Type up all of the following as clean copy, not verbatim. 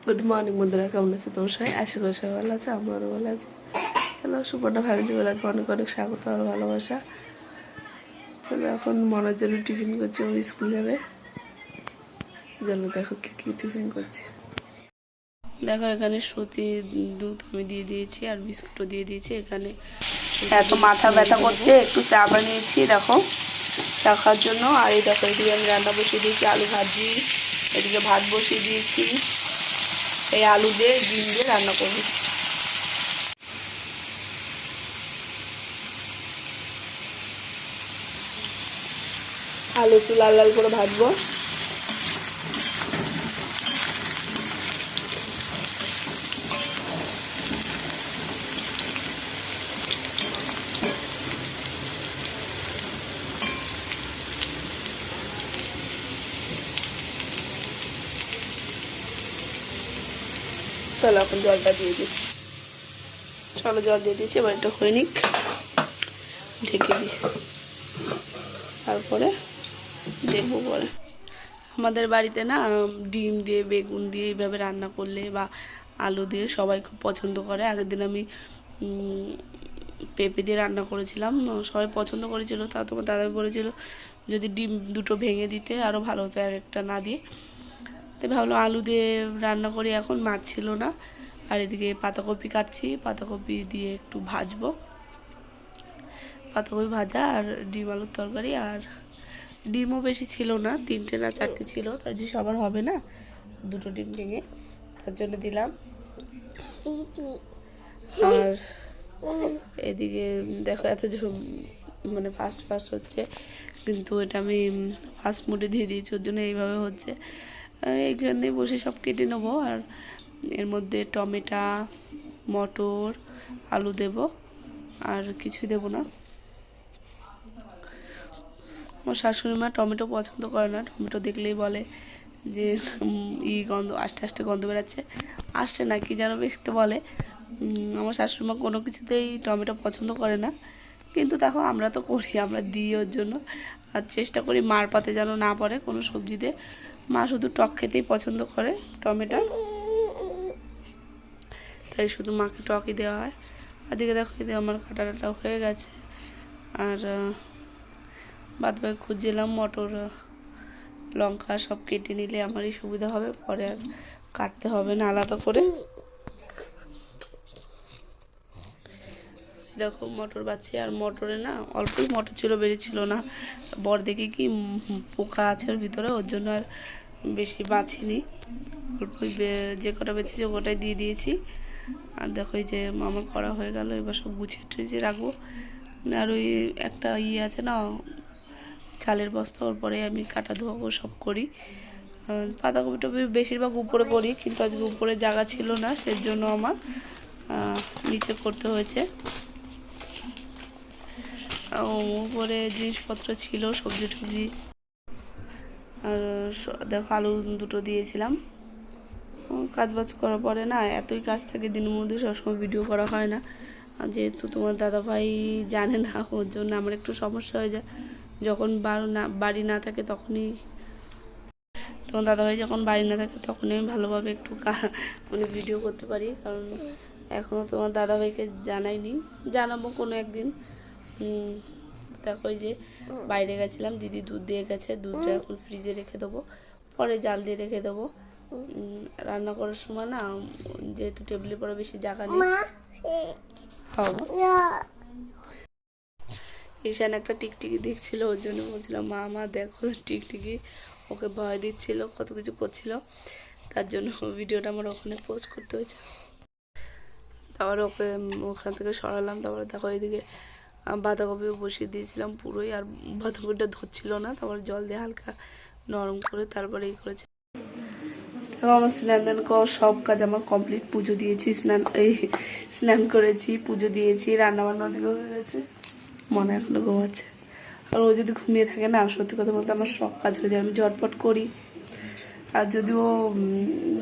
Good morning বন্ধুরা, কেমন আছে তোমার সবাই? আশা করি সবাই ভালো আছে, আমারও ভালো আছে। চলো, সুপর্ণা ফ্যামিলি বলাকে অনেক অনেক স্বাগত আর ভালোবাসা। চলো, এখন মনের জন্য টিফিন করছি, ও স্কুল যাবে। চলো দেখো কি কি টিফিন করছি। দেখো এখানে সুতি দুধ আমি দিয়ে দিয়েছি আর বিস্কুটও দিয়ে দিয়েছি। এখানে এত মাথা ব্যথা করছে, একটু চা বানিয়েছি দেখো চা খাওয়ার জন্য। আর এই দেখো এদিকে আমি রান্না বসিয়ে দিয়েছি, আলু ভাজি, এদিকে ভাত বসিয়ে দিয়েছি। এই আলু দিয়ে ডিম দিয়ে রান্না করবো। আলু একটু লাল লাল করে ভাজবো। চলো এখন জলটা দিয়ে দিই। চলো জল দিয়ে দিয়েছি, এবার এটা হয়ে নিক, ঢেকে দিই, তারপরে দেখবো পরে। আমাদের বাড়িতে না ডিম দিয়ে বেগুন দিয়ে এইভাবে রান্না করলে বা আলু দিয়ে সবাই খুব পছন্দ করে। আগের দিন আমি পেঁপে দিয়ে রান্না করেছিলাম, সবাই পছন্দ করেছিল। তা তোমার দাদা বলেছিল যদি ডিম দুটো ভেঙে দিতে আরও ভালো হতো, এক একটা না দিয়ে। তো ভাবলাম আলু দিয়ে রান্না করি, এখন মাছ ছিল না। আর এদিকে পাতাকপি কাটছি, পাতাকপি দিয়ে একটু ভাজবো, পাতাকপি ভাজা আর ডিম আলুর তরকারি। আর ডিমও বেশি ছিল না, 3টে না 4টে ছিল, তাই যে সবার হবে না, 2টো ডিম ভেঙে তার জন্য দিলাম। আর এদিকে দেখো এত মানে ফাস্ট ফাস্ট হচ্ছে, কিন্তু এটা আমি ফাস্ট মোডে দিয়ে দিয়েছি, ওর জন্য এইভাবে হচ্ছে। এইখানে বসে সব কেটে নেবো। আর এর মধ্যে টমেটো, মটর, আলু দেব, আর কিছুই দেব না। আমার শাশুড়ি মা টমেটো পছন্দ করে না, টমেটো দেখলেই বলে যে গন্ধ, আস্তে আস্তে গন্ধ বেরাচ্ছে, আসছে না কি যেন বেশ একটা বলে। আমার শাশুড়ি মা কোনো কিছুতেই টমেটো পছন্দ করে না, কিন্তু দেখো আমরা তো করি, আমরা দিই ওর জন্য। আর চেষ্টা করি মার পাতে যেন না পড়ে কোনো সবজিতে। মা শুধু টক খেতেই পছন্দ করে টমেটো, তাই শুধু মাকে টকই দেওয়া হয়। আর দিকে দেখো এদিকে আমার কাটাটা হয়ে গেছে। আর বাদ বাকি খুঁজছিলাম, মটর লঙ্কা সব কেটে নিলে আমারই সুবিধা হবে, পরে আর কাটতে হবে না আলাদা করে। দেখো মটর বাচ্ছি, আর মটরে না অল্পই মটর ছিল, বেরিয়েছিল না। বর দেখি কি পোকা আছে ওর ভিতরে, ওর জন্য আর বেশি বাছিনি, অল্পই যে কটা বেঁচেছে ওটাই দিয়ে দিয়েছি। আর দেখো এই যে আমার করা হয়ে গেল, এবার সব গুছিয়ে টুছিয়ে রাখবো। আর ওই একটা আছে না চালের বস্তা, ওর পরে আমি কাটা ধোয়াবো সব করি। পাতাকপিটা বেশিরভাগ উপরে করি, কিন্তু আজকে উপরে জায়গা ছিল না, সেই জন্য আমার নিচে করতে হয়েছে। উপরে জিনিসপত্র ছিল, সবজি টবজি। আর দেখো আলু দুটো দিয়েছিলাম। কাজবাজ করার পরে না এতই কাজ থাকে দিনের মধ্যে, সবসময় ভিডিও করা হয় না। আর যেহেতু তোমার দাদাভাই জানে না, ওর জন্য আমার একটু সমস্যা হয়ে যায়। যখন বাড়ি না থাকে তখনই, তোমার দাদাভাই যখন বাড়ি না থাকে তখনই আমি ভালোভাবে একটু মানে ভিডিও করতে পারি। কারণ এখনও তোমার দাদাভাইকে জানাইনি, জানাবো কোনো একদিন। দেখো এই যে বাইরে গেছিলাম, দিদি দুধ দিয়ে গেছে, দুধটা এখন ফ্রিজে রেখে দেবো, পরে জাল দিয়ে রেখে দেবো। রান্না করার সময় না যেহেতু টেবিলের পরে বেশি জায়গা নেই। ঈশান একটা টিকটিকি দেখছিল, ওর জন্য বলছিলাম মা মা দেখো টিকটিকি, ওকে ভয় দিচ্ছিল, কত কিছু করছিল, তার জন্য ভিডিওটা আমার ওখানে পোস্ট করতে হয়েছে। তারপরে ওকে ওখান থেকে সরালাম। তারপরে দেখো এইদিকে বাঁধাকপিও বসিয়ে দিয়েছিলাম পুরোই, আর বাঁধাকপিটা ধরছিল না, তারপরে জল দিয়ে হালকা নরম করে তারপরে এই করেছি। আমার স্নান দান সব কাজ আমার কমপ্লিট, পুজো দিয়েছি, স্নান করেছি, পুজো দিয়েছি, রান্নাবান্না দিকে হয়ে গেছে। মনে এখনো ঘুমাচ্ছে, আর ও যদি ঘুমিয়ে থাকে না, সত্যি কথা বলতে আমার সব কাজ হয়ে যায়, আমি ঝটপট করি। আর যদি ও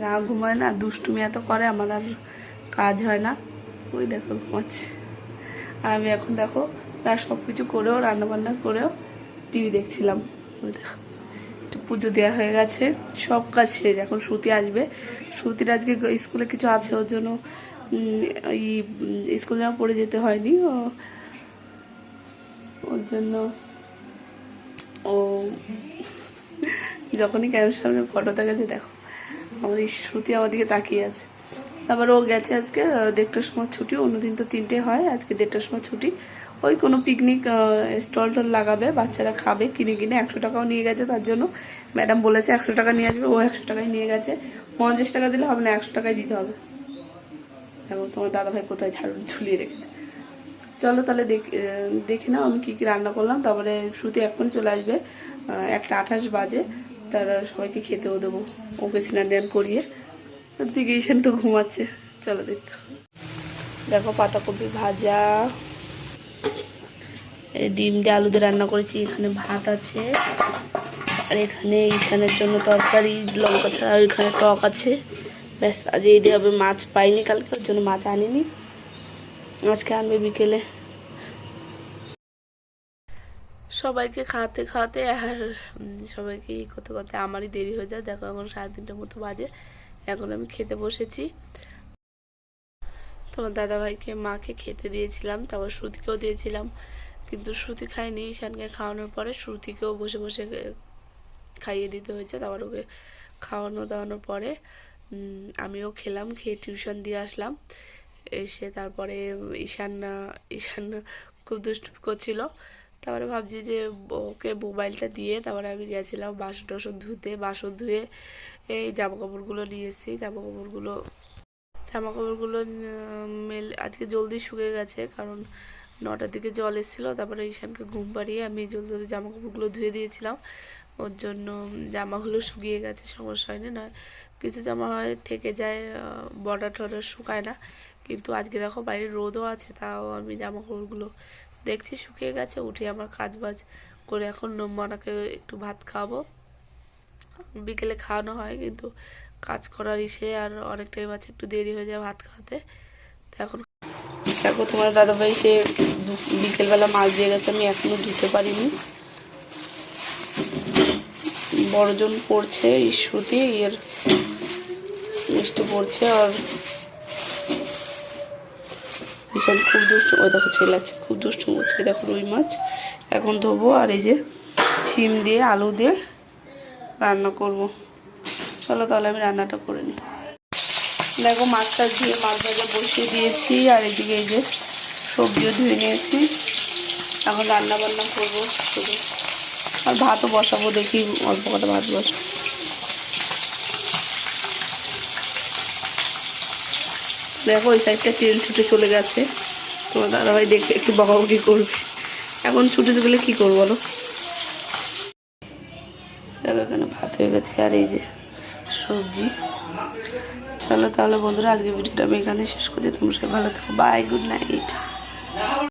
না ঘুমায় না, দুষ্টুমি এত করে, আমার আর কাজ হয় না। ওই দেখো ঘুমাচ্ছে। আর আমি এখন দেখো প্রায় সব কিছু করেও, রান্নাবান্না করেও টিভি দেখছিলাম। ওই দেখো একটু পুজো দেওয়া হয়ে গেছে, সব কাজ শেষ। এখন শ্রুতি আসবে, শ্রুতির আজকে স্কুলে কিছু আছে, ওর জন্য স্কুল জামা পরে যেতে হয়নি, ওর জন্য ও যখনই ক্যামেরার সামনে ফটো দেখাচ্ছে, দেখো আমার এই শ্রুতি আমার দিকে তাকিয়ে আছে। তারপর ও গেছে আজকে 1:30টার সময় ছুটি, অন্যদিন তো 3টে হয়, আজকে 1:30টার সময় ছুটি। ওই কোনো পিকনিক স্টল টল লাগাবে, বাচ্চারা খাবে কিনে 100 টাকাও নিয়ে গেছে, তার জন্য ম্যাডাম বলেছে 100 টাকা নিয়ে আসবে, ও 100 টাকায় নিয়ে গেছে। 50 টাকা দিলে হবে না, 100 টাকায় দিতে হবে। দেখো তোমার দাদাভাই কোথায় ঝাড়ু ঝুলিয়ে রেখেছে। চলো তাহলে দেখে নাও আমি কী কী রান্না করলাম। তারপরে শ্রুতি এখন চলে আসবে, 1:28 বাজে, তারা সবাইকে খেতেও দেবো, ওকে স্নান ধ্যান করিয়ে। দিকে ঈশান তো ঘুমাচ্ছে, চলো দেখো পাতাকপি ভাজা, ডিম দিয়ে আলু দিয়ে রান্না করেছি, এখানে ভাত আছে, আর এখানে ঈশানের জন্য তরকারি লঙ্কা ছাড়া, আর এখানে টক আছে, ব্যাস। আজ এই দিয়ে হবে, মাছ পাইনি কালকে, ওর জন্য মাছ আনিনি, আজকে আনবে বিকেলে। সবাইকে খাওয়াতে খাওয়াতে আর সবাইকে করতে করতে আমারই দেরি হয়ে যায়। দেখো এখন 3:30টার মতো বাজে, এখন আমি খেতে বসেছি। তোমার দাদাভাইকে মাকে খেতে দিয়েছিলাম, তারপর শ্রুতিকেও দিয়েছিলাম, কিন্তু শ্রুতি খায়নি। ঈশানকে খাওয়ানোর পরে শ্রুতিকেও বসে বসে খাইয়ে দিতে হয়েছে। তারপর ওকে দাওয়ানোর পরে আমিও খেলাম, খেয়ে টিউশন দিয়ে আসলাম। এসে তারপরে ঈশান খুব দুষ্টু করছিল। তারপরে ভাবছি যে ওকে মোবাইলটা দিয়ে তারপরে আমি গেছিলাম বাসন টাসন ধুতে, বাসন ধুয়ে এই জামাকাপড়গুলো নিয়ে এসেছি। জামাকাপড়গুলো আজকে জলদি শুকিয়ে গেছে, কারণ 9টার দিকে জল এসেছিলো। তারপরে ঈশানকে ঘুম পাড়িয়ে আমি জলদি জামাকাপড়গুলো ধুয়ে দিয়েছিলাম, ওর জন্য জামাগুলো শুকিয়ে গেছে, সমস্যা হয়নি। নয় কিছু জামা হয় থেকে যায়, বর্ডার টর্ডার শুকায় না, কিন্তু আজকে দেখো বাইরে রোদও আছে, তাও আমি জামাকাপড়গুলো দেখছি শুকিয়ে গেছে। উঠে আমার কাজ বাজ করে এখন মনাকে একটু ভাত খাওয়াবো, বিকেলে খাওয়ানো হয়, কিন্তু কাজ করার আর অনেক টাইম আছে, একটু দেরি হয়ে যায় ভাত খাওয়াতে। তো এখন দেখো তোমার দাদাভাই সে বিকেলবেলা মাছ দিয়ে গেছে, আমি এখনো ধুতে পারিনি। বড়জন পড়ছে, শ্রুতি এর মিষ্টি পড়ছে, আর ভীষণ খুব দুষ্টু, ওই দেখো ছেলাচ্ছে, খুব দুষ্টু করছে। দেখো রুই মাছ এখন ধোবো, আর এই যে শিম দিয়ে আলু দিয়ে রান্না করব। চলো তাহলে আমি রান্নাটা করে নিই। দেখো মাছটা ধুয়ে মাছ ভাজা বসিয়ে দিয়েছি, আর এদিকে এই যে সবজিও ধুয়ে নিয়েছি। এখন রান্না বান্না করবো শুধু, আর ভাতও বসাবো, দেখি অল্প কটা ভাত বসাবো। দেখো ওই সাইডটা ট্রেন ছুটে চলে গেছে, তোমার দাদাভাই দেখে একটু বকাবকি করবে। এখন ছুটে গেলে কী করবো বলো। দেখো এখানে ভাত হয়ে গেছে, আর এই যে সবজি। চলো তাহলে বন্ধুরা, আজকে ভিডিওটা আমি এখানে শেষ করছি। তোমরা সবাই ভালো থাকো, বাই, গুড নাইট।